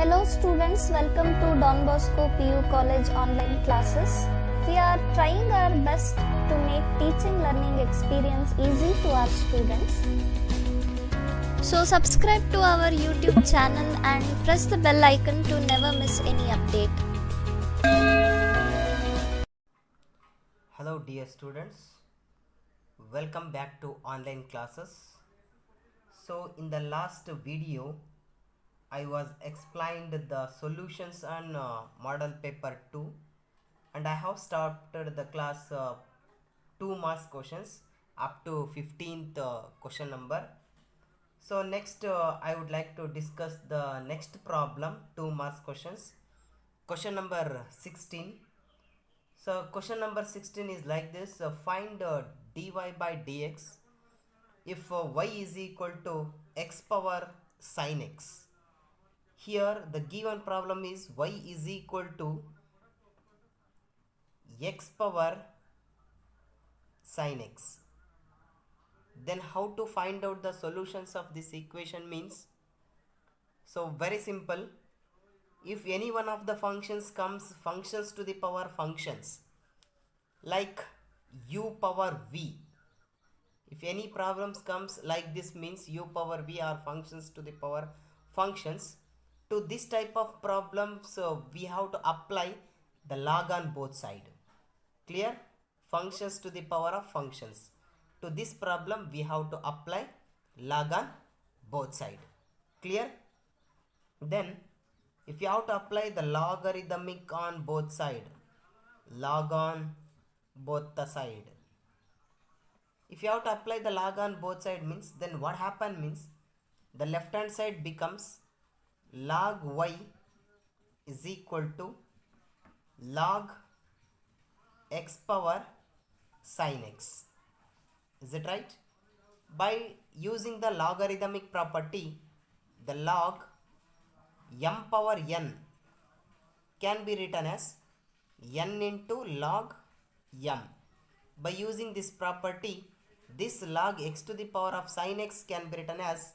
Hello students, welcome to Don Bosco PU College online classes. We are trying our best to make teaching learning experience easy to our students. So subscribe to our YouTube channel and press the bell icon to never miss any update. Hello dear students, welcome back to online classes. So in the last video I was explained the solutions on model paper 2 and I have started the class 2 marks questions up to 15th question number. So next I would like to discuss the next problem 2 marks questions, question number 16. So question number 16 is like this, find dy by dx if y is equal to x power sin x. Here the given problem is y is equal to x power sin x. Then how to find out the solutions of this equation means, so very simple. If any one of the functions comes functions to the power functions like u power v, if any problems comes like this means u power v are functions to the power functions, to this type of problems we have to apply the log on both side. Clear? Functions to the power of functions. To this problem we have to apply log on both side. Clear? Then if you have to apply the logarithmic on both side, log on both the side, if you have to apply the log on both side means, then what happen means the left hand side becomes log y is equal to log x power sin x. Is it right? By using the logarithmic property, the log m power n can be written as n into log m. By using this property, this log x to the power of sin x can be written as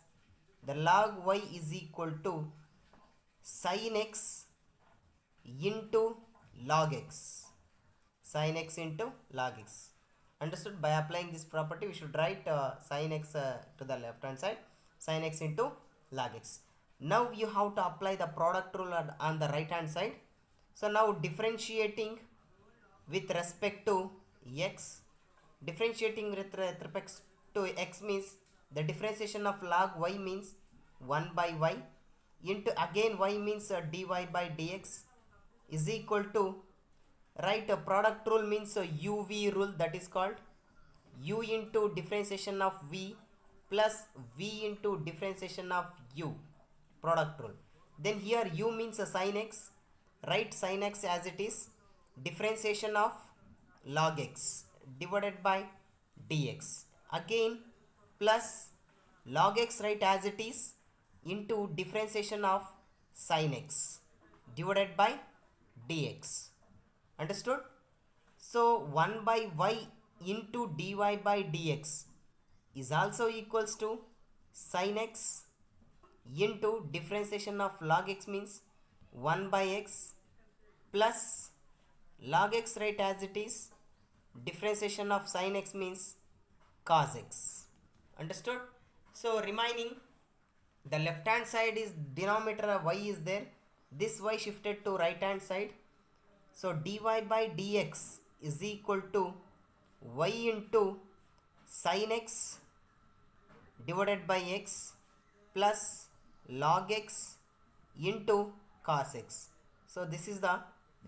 the log y is equal to sin x into log x. Sin x into log x. Understood? By applying this property, we should write sin x to the left hand side, sin x into log x. Now you have to apply the product rule on the right hand side. So now differentiating with respect to x, differentiating with respect to x means the differentiation of log y means 1 by y into again y means dy by dx is equal to, right, a product rule means uv rule, that is called u into differentiation of v plus v into differentiation of u, product rule. Then here u means a sin x, write sin x as it is, differentiation of log x divided by dx, again plus log x write as it is into differentiation of sin x divided by dx. Understood? So 1 by y into dy by dx is also equals to sin x into differentiation of log x means 1 by x plus log x write as it is, differentiation of sin x means cos x. Understood? So remaining the left hand side is denominator of y is there, this y shifted to right hand side. So dy by dx is equal to y into sin x divided by x plus log x into cos x. So this is the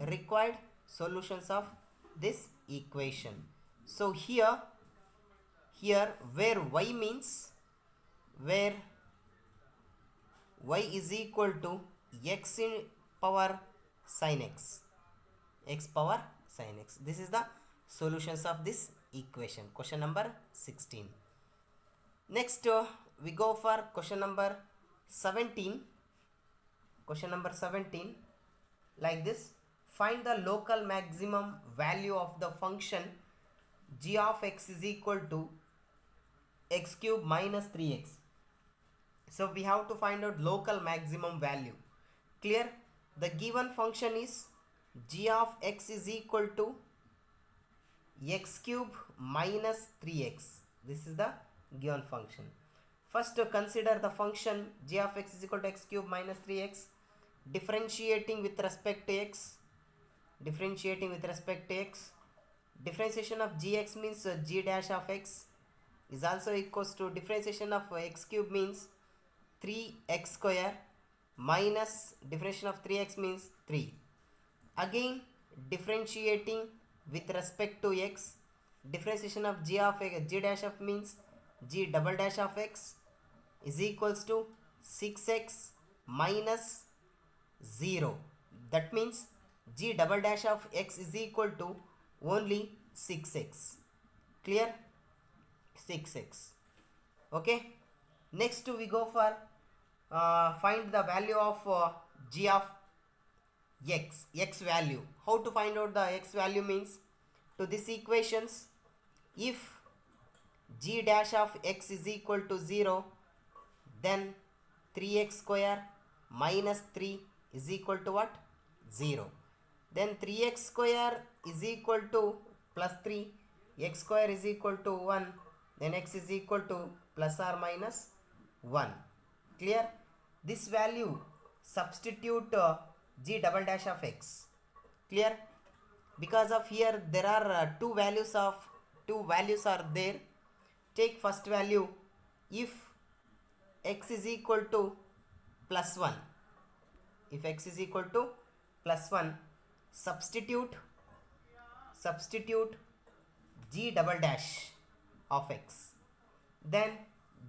required solutions of this equation. So here where y means, where y is equal to x in power sin x, x power sin x, this is the solutions of this equation, question number 16. Next we go for question number 17. Question number 17 like this, find the local maximum value of the function g of x is equal to x cube minus 3x. So we have to find out local maximum value. Clear? The given function is g of x is equal to x cube minus 3x. This is the given function. First consider the function g of x is equal to x cube minus 3x. Differentiating with respect to x. Differentiation of gx means g dash of x is also equals to differentiation of x cube means 3x square minus differentiation of 3x means 3. Again differentiating with respect to x, differentiation of g of x, g dash of means g double dash of x is equals to 6x minus 0. That means g double dash of x is equal to only 6x. Clear? 6x. Okay. Next we go for find the value of g of x value. How to find out the x value means, to this equations, if g dash of x is equal to 0, then 3x square minus 3 is equal to what? 0. Then 3x square is equal to plus 3, x square is equal to 1, then x is equal to plus or minus 1. Clear? This value substitute g double dash of x. Clear? Because of here there are two values are there. Take first value. If x is equal to plus 1, if x is equal to plus 1, substitute g double dash of x, then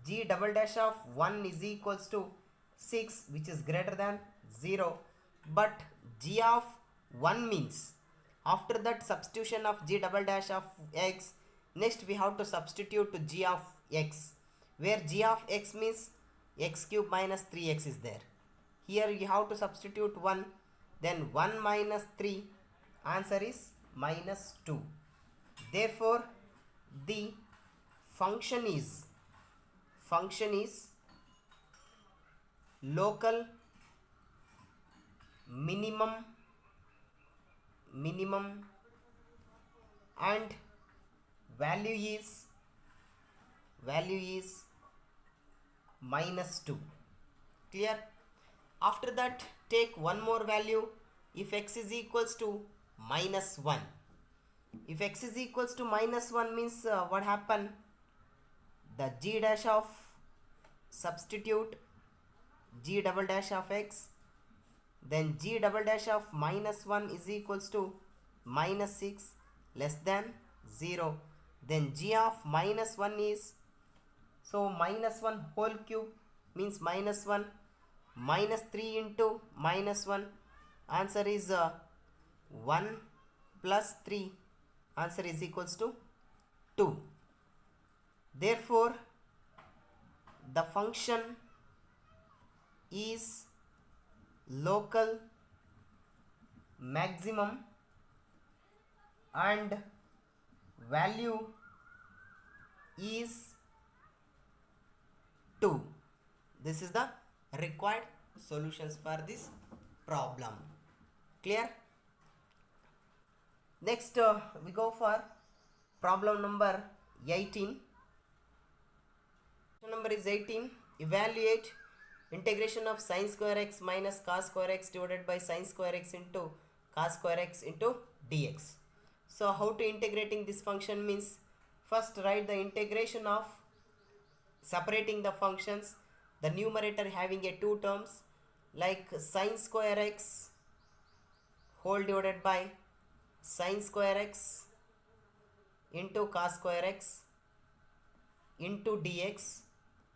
g double dash of 1 is equals to 6, which is greater than 0, but g of 1 means, after that substitution of g double dash of x, next we have to substitute to g of x, where g of x means x cube minus 3x is there. Here you have to substitute 1, then 1 minus 3, answer is minus 2. Therefore the function is local minimum and value is minus 2. Clear? After that take one more value. If x is equals to minus 1, if x is equals to minus 1 means what happen? The g dash of, substitute g double dash of x, then g double dash of minus 1 is equals to minus 6 less than 0, then g of minus 1 is, so minus 1 whole cube means minus 1, minus 3 into minus 1, answer is 1 plus 3, answer is equals to 2. Therefore the function is local maximum and value is 2. This is the required solutions for this problem. Clear? Next we go for problem number 18. Question number is 18. Evaluate integration of sin square x minus cos square x divided by sin square x into cos square x into dx. So how to integrating this function means, first write the integration of separating the functions, the numerator having a two terms like sin square x whole divided by sin square x into cos square x into dx,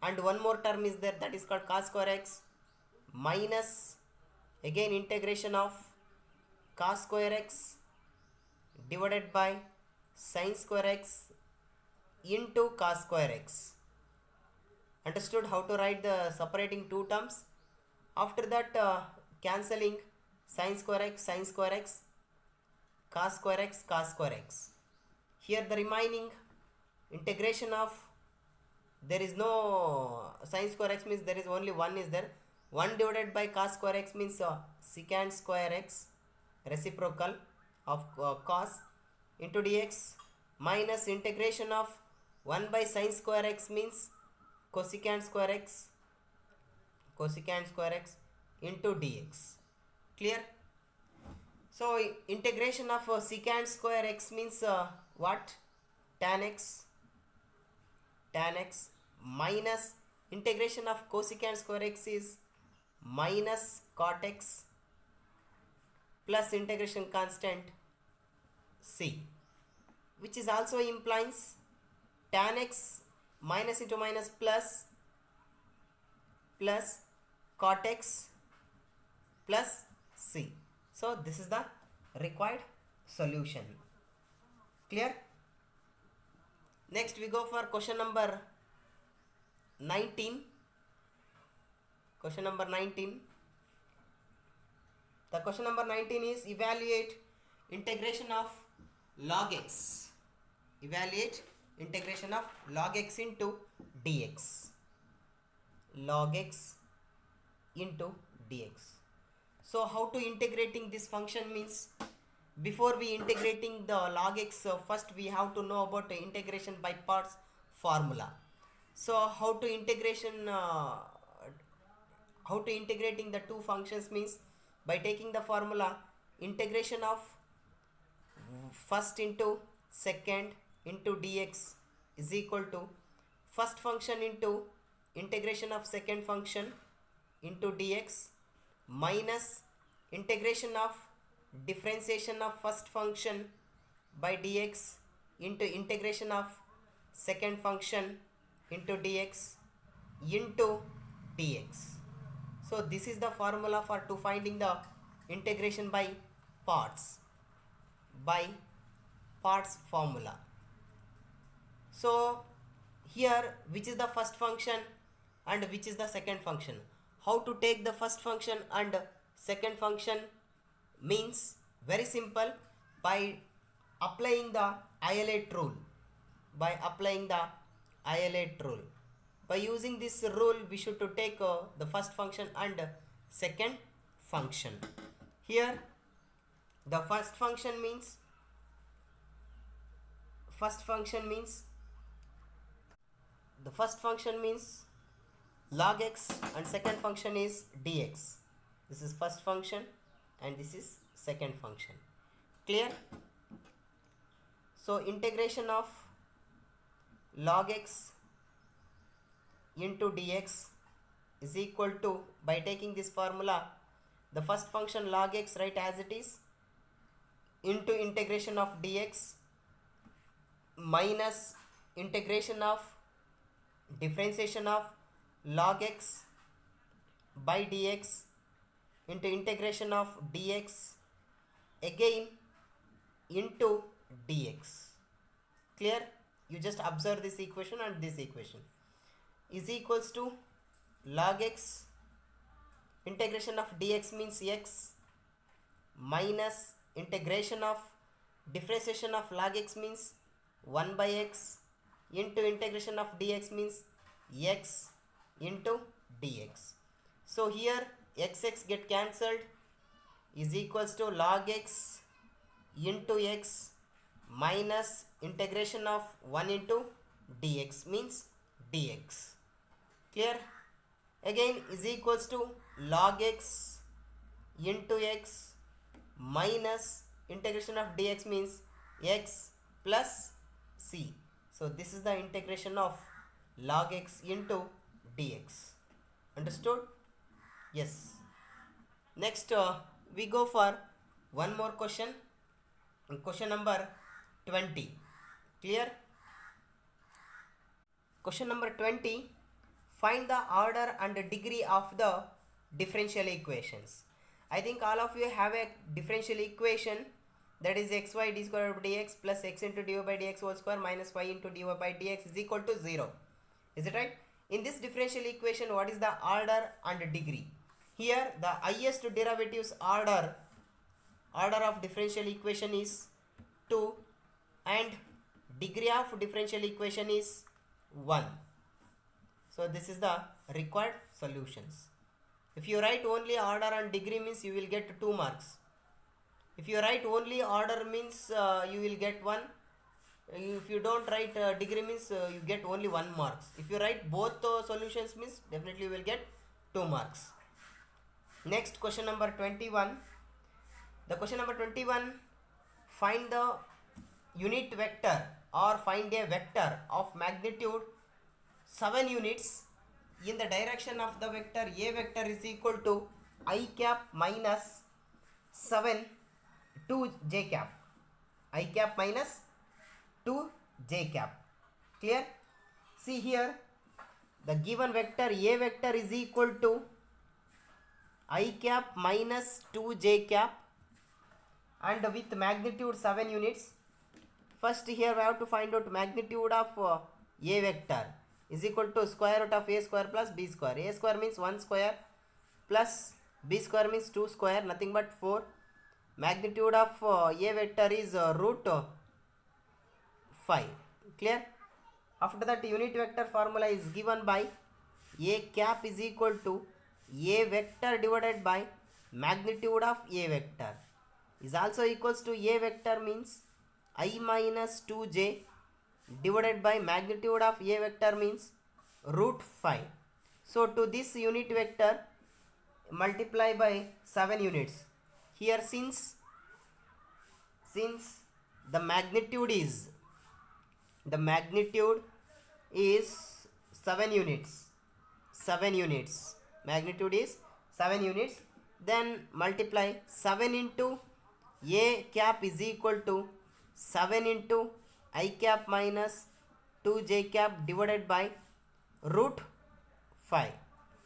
and one more term is there, that is called cos square x minus again integration of cos square x divided by sin square x into cos square x. Understood how to write the separating two terms? After that cancelling sin square x, cos square x, cos square x. Here the remaining integration of, there is no sin square x means there is only 1 is there, 1 divided by cos square x means secant square x reciprocal of cos into dx minus integration of 1 by sin square x means cosecant square x into dx. Clear? So integration of secant square x means what? Tan x minus integration of cosecant square x is minus cot x plus integration constant c, which is also implies tan x minus into minus plus cot x plus c. So this is the required solution. Clear? Next we go for question number 19. Question number 19. The question number 19 is evaluate integration of log x. Evaluate integration of log x into dx. Log x into dx. So how to integrating this function means, before we integrating the log x, first we have to know about the integration by parts formula. So how to integrating the two functions means, by taking the formula integration of first into second into dx is equal to first function into integration of second function into dx minus integration of differentiation of first function by dx into integration of second function into dx into dx. So this is the formula for to finding the integration by parts formula. So here which is the first function and which is the second function? How to take the first function and second function means very simple, by applying the isolate rule. By using this rule we should to take the first function and second function. Here the first function means log x and second function is dx. This is first function and this is second function. Clear? So integration of log x into dx is equal to, by taking this formula, the first function log x write as it is into integration of dx minus integration of differentiation of log x by dx into integration of dx again into dx. Clear? You just observe this equation and this equation is equals to log x integration of dx means x minus integration of differentiation of log x means 1 by x into integration of dx means x into dx. So here x get cancelled is equals to log x into x minus integration of 1 into dx means dx. Clear? Again is equals to log x into x minus integration of dx means x plus c. So this is the integration of log x into dx. Understood? Yes. Next we go for one more question. Question number 20. Clear? Question number 20. Find the order and degree of the differential equations. I think all of you have a differential equation, that is xy d square by dx plus x into dy by dx whole square minus y into dy by dx is equal to 0. Is it right? In this differential equation, what is the order and degree? Here the highest derivatives order of differential equation is 2 and degree of differential equation is 1. So this is the required solutions. If you write only order and degree means you will get 2 marks. If you write only order means you will get 1. If you don't write degree means you get only 1 marks. If you write both solutions means definitely you will get 2 marks. Next, question number 21. The question number 21, find the unit vector or find a vector of magnitude 7 units in the direction of the vector A vector is equal to I cap minus 7 to j cap. I cap minus 2 j cap. Clear? See here, the given vector A vector is equal to I cap minus 2 j cap and with magnitude 7 units. First here we have to find out magnitude of A vector is equal to square root of A square plus B square. A square means 1 square plus B square means 2 square, nothing but 4. Magnitude of A vector is root 5. Clear? After that, unit vector formula is given by A cap is equal to A vector divided by magnitude of A vector is also equals to A vector means I minus 2j divided by magnitude of A vector means root 5. So to this unit vector multiply by 7 units. Here since the magnitude is 7 units, magnitude is 7 units, then multiply 7 into A cap is equal to 7 into I cap minus 2 j cap divided by root 5.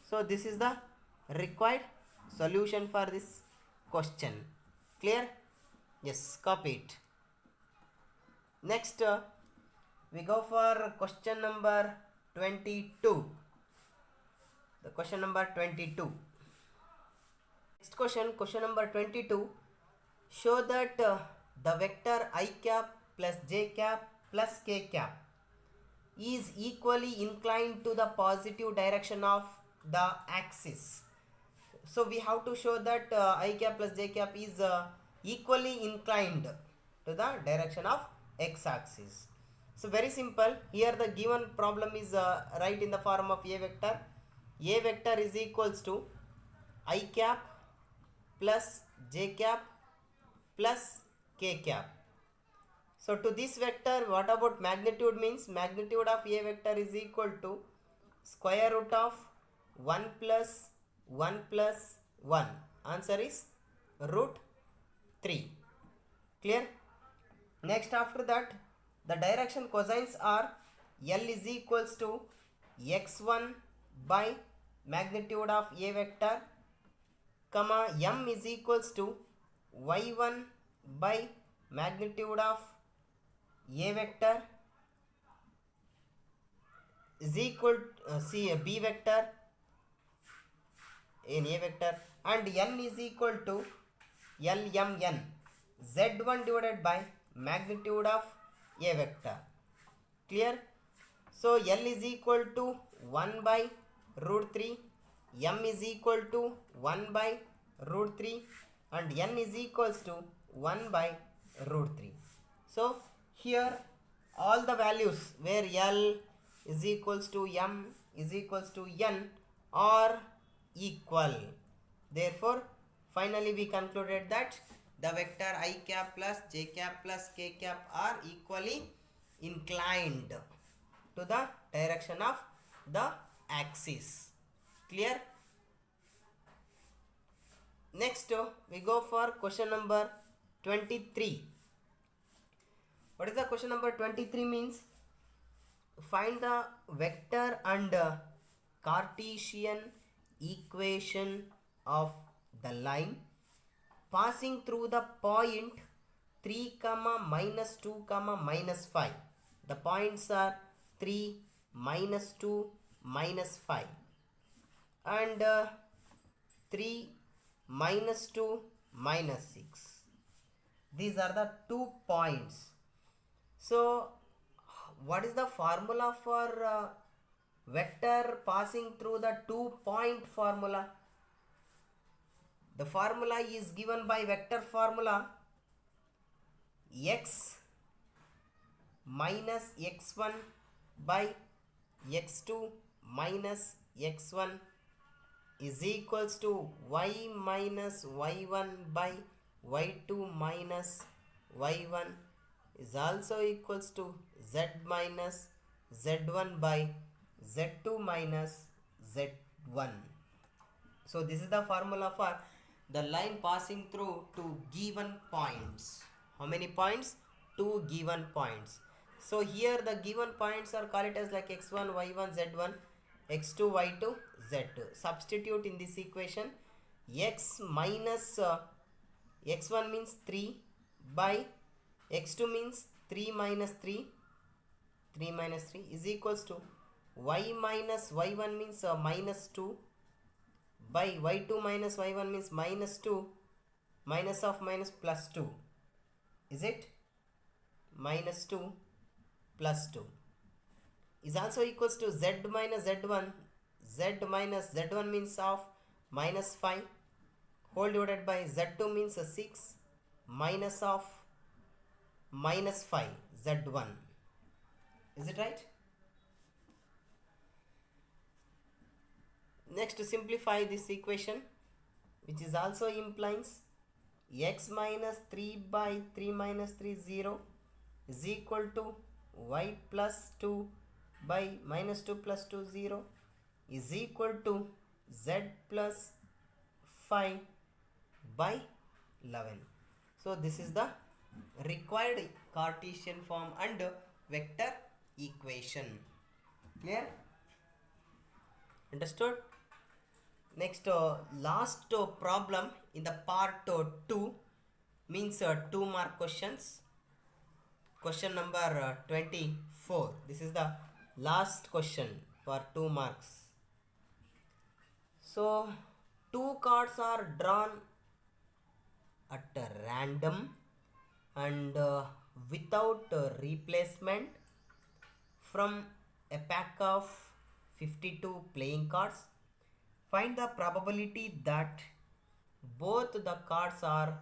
So this is the required solution for this question. Clear? Yes, copy it. Next we go for question number 22. The question number 22. Next question number 22. Show that the vector I cap plus j cap plus k cap is equally inclined to the positive direction of the axis. So we have to show that I cap plus j cap is equally inclined to the direction of x axis. So very simple. Here the given problem is right in the form of A vector. A vector is equals to I cap plus j cap plus k cap. So to this vector, what about magnitude means? Magnitude of A vector is equal to square root of 1 plus 1 plus 1. Answer is root 3. Clear? Next, after that, the direction cosines are L is equals to x1 by magnitude of A vector, comma m is equals to y1 by magnitude of A vector is equal to B vector in A vector, and n is equal to Lmn z1 divided by magnitude of A vector. Clear? So L is equal to 1 by root 3, m is equal to 1 by root 3, and n is equals to 1 by root 3. So here all the values where L is equals to m is equals to n are equal. Therefore finally we concluded that the vector I cap plus j cap plus k cap are equally inclined to the direction of the axis. Clear? Next we go for question number 23. What is the question number 23 means? Find the vector and Cartesian equation of the line passing through the point 3, minus 2, minus 5. The points are 3, minus 2, minus 5, and 3, minus 2, minus 6. These are the 2 points. So what is the formula for vector passing through the 2 point formula? The formula is given by vector formula x minus x1 by x2 minus x1 is equals to y minus y1 by y2 minus y1 is also equals to z minus z1 by z2 minus z1. So this is the formula for the line passing through two given points. How many points? Two given points. So here the given points are called as like x1, y1, z1, x2, y2, z2. Substitute in this equation x minus x1 means 3 by x2 means 3 minus 3 is equals to y minus y1 means minus 2 by y2 minus y1 means minus 2 minus of minus plus 2. Is it? Minus 2 plus 2 is also equals to z minus z1. Z minus z1 means of minus 5 whole divided by z2 means 6 minus of minus 5 z1. Is it right? Next, to simplify this equation, which is also implies x minus 3 by 3 minus 3 0 is equal to y plus 2 by minus 2 plus 2 0 is equal to z plus 5 by 11. So this is the required Cartesian form and vector equation. Clear? Understood? Next, last problem in the part 2 means 2 mark questions. Question number 24. This is the last question for 2 marks. So 2 cards are drawn at random and without replacement from a pack of 52 playing cards. Find the probability that both the cards are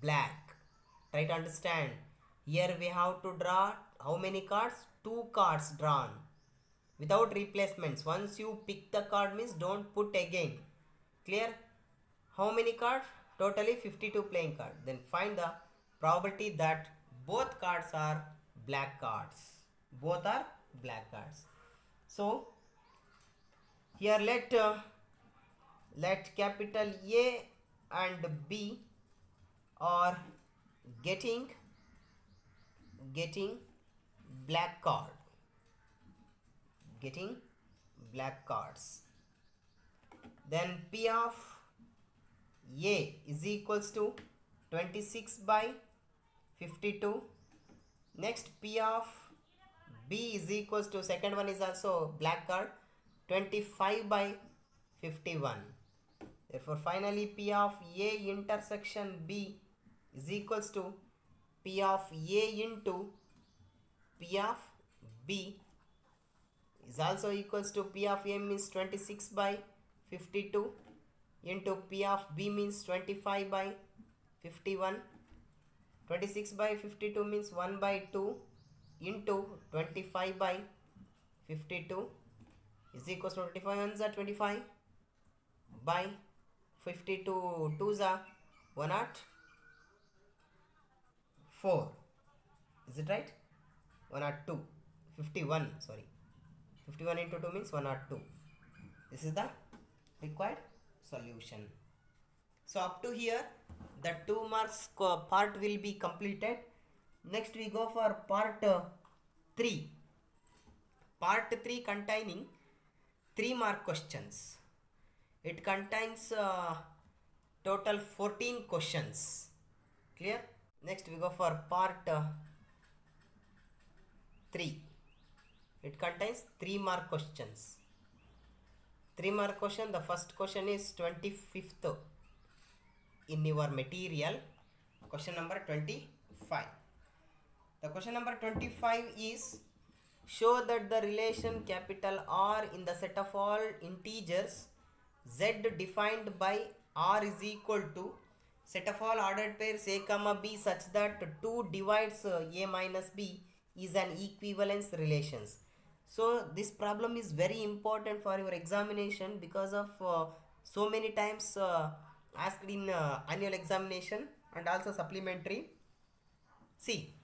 black. Try to understand. Here we have to draw how many cards? 2 cards drawn without replacements. Once you pick the card means don't put again. Clear? How many cards? Totally 52 playing cards. Then find the probability that both cards are black cards. Both are black cards. So here let capital A and B are getting black card. Getting black cards. Then P of A is equals to 26 by 52. Next P of B is equals to, second one is also black card, 25 by 51. Therefore finally P of A intersection B is equals to P of A into P of B is also equals to P of A means 26 by 52 into P of B means 25 by 51. 26 by 52 means 1 by 2 into 25 by 52 is equals to 25 ones are 25 by 52 twos are 104. Is it right? 102. 51, sorry. 51 into 2 means 102. This is the required solution. So up to here the 2 marks part will be completed. Next we go for part 3. Part 3 containing 3 mark questions. It contains total 14 questions. Clear? Next we go for part 3. It contains 3 mark questions. 3 mark question. The first question is 25th in your material. Question number 25. The question number 25 is, show that the relation capital R in the set of all integers z defined by R is equal to set of all ordered pairs A comma B such that 2 divides A minus B is an equivalence relations. So this problem is very important for your examination because of so many times asked in annual examination and also supplementary. See,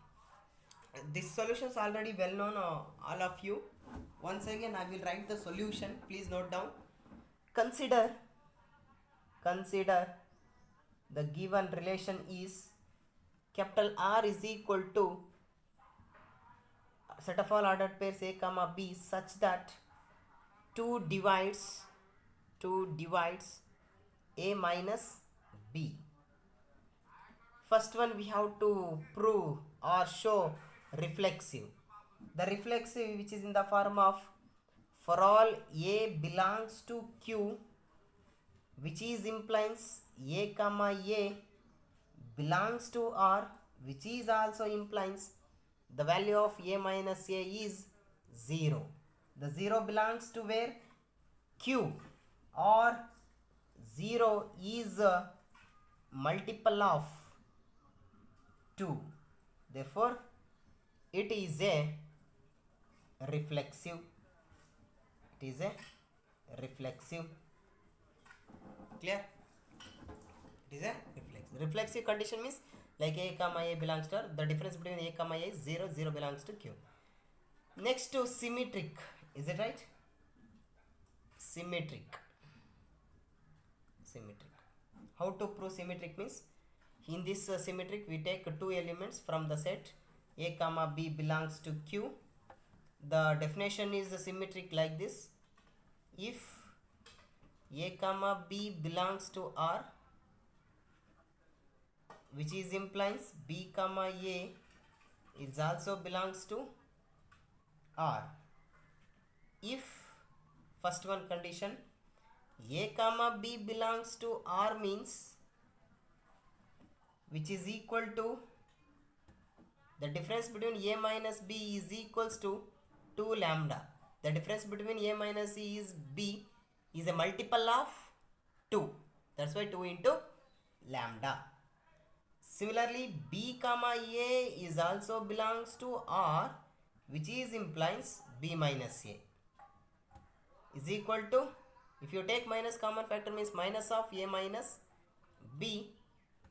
this solution is already well known all of you. Once again I will write the solution, please note down. Consider the given relation is capital R is equal to set of all ordered pairs A comma B such that 2 divides A minus B. First one we have to prove or show reflexive. The reflexive, which is in the form of for all A belongs to Q, which is implies A comma A belongs to R, which is also implies the value of A minus A is 0. The 0 belongs to where? Q, or 0 is a multiple of 2. Therefore, it is a reflexive. It is a reflexive. Clear? It is a reflexive. Reflexive condition means like A comma A belongs to R. The difference between A comma A is 0. 0 belongs to Q. Next to symmetric. Is it right? Symmetric. How to prove symmetric means in this symmetric we take two elements from the set A comma B belongs to Q. The definition is symmetric like this: if A comma B belongs to R, which is implies B comma A is also belongs to R. If first one condition A comma B belongs to R means which is equal to the difference between A minus B is equals to 2 lambda. The difference between A minus C is B is a multiple of 2. That's why 2 into lambda. Similarly, B comma A is also belongs to R, which is implies B minus A is equal to, if you take minus common factor means minus of A minus B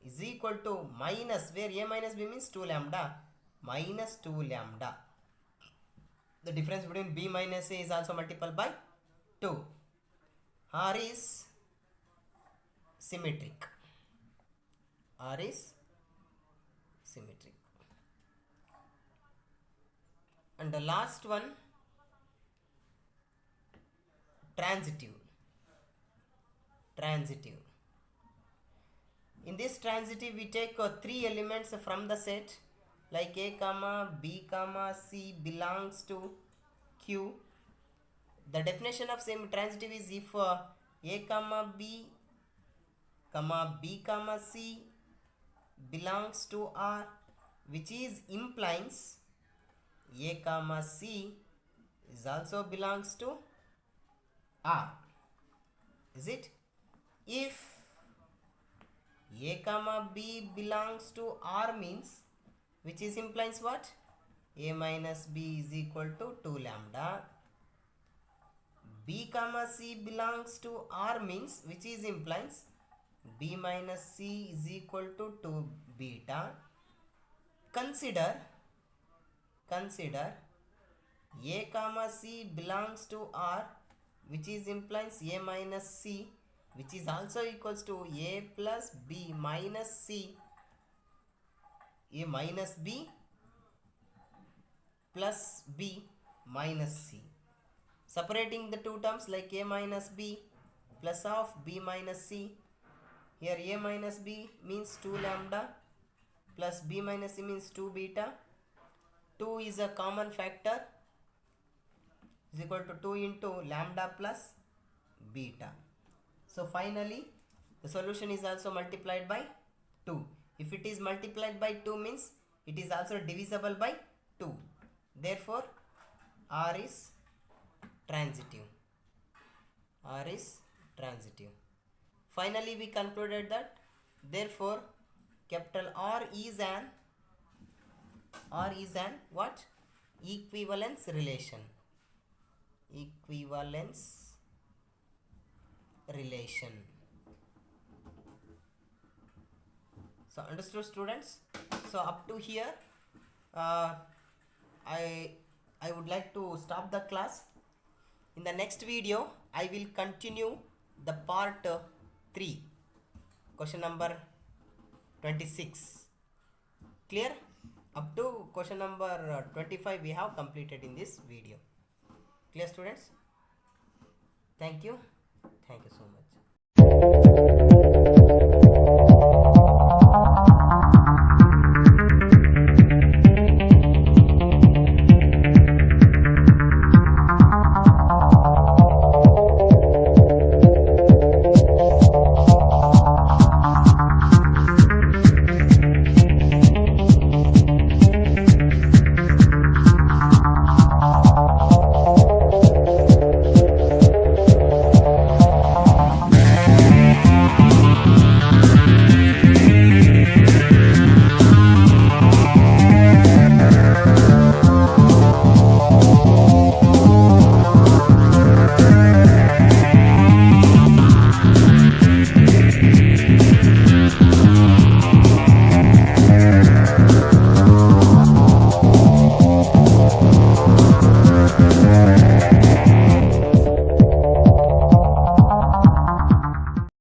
is equal to minus, where A minus B means 2 lambda, minus 2 lambda. The difference between B minus A is also multiplied by 2. R is symmetric. R is symmetric. And the last one, transitive. In this transitive we take 3 elements from the set like A comma B comma C belongs to Q. The definition of same transitive is if A comma B comma C belongs to R, which is implies A comma C is also belongs to R. Is it? If A comma B belongs to R means which is implies what? A minus B is equal to 2 lambda. B comma C belongs to R means which is implies B minus C is equal to 2 beta. Consider A comma C belongs to R, which is implies A minus C, which is also equals to A plus B minus C, A minus B plus B minus C. Separating the two terms like A minus B plus of B minus C. Here A minus B means 2 lambda plus B minus C means 2 beta. 2 is a common factor, is equal to 2 into lambda plus beta. So finally the solution is also multiplied by 2. If it is multiplied by 2 means it is also divisible by 2. Therefore R is transitive. finally we concluded that therefore capital R is an what? Equivalence relation. Equivalence relation. So understood, students? So up to here I would like to stop the class. In the next video I will continue the part 3, question number 26. Clear? Up to question number 25 we have completed in this video. Clear, students? Thank you so much.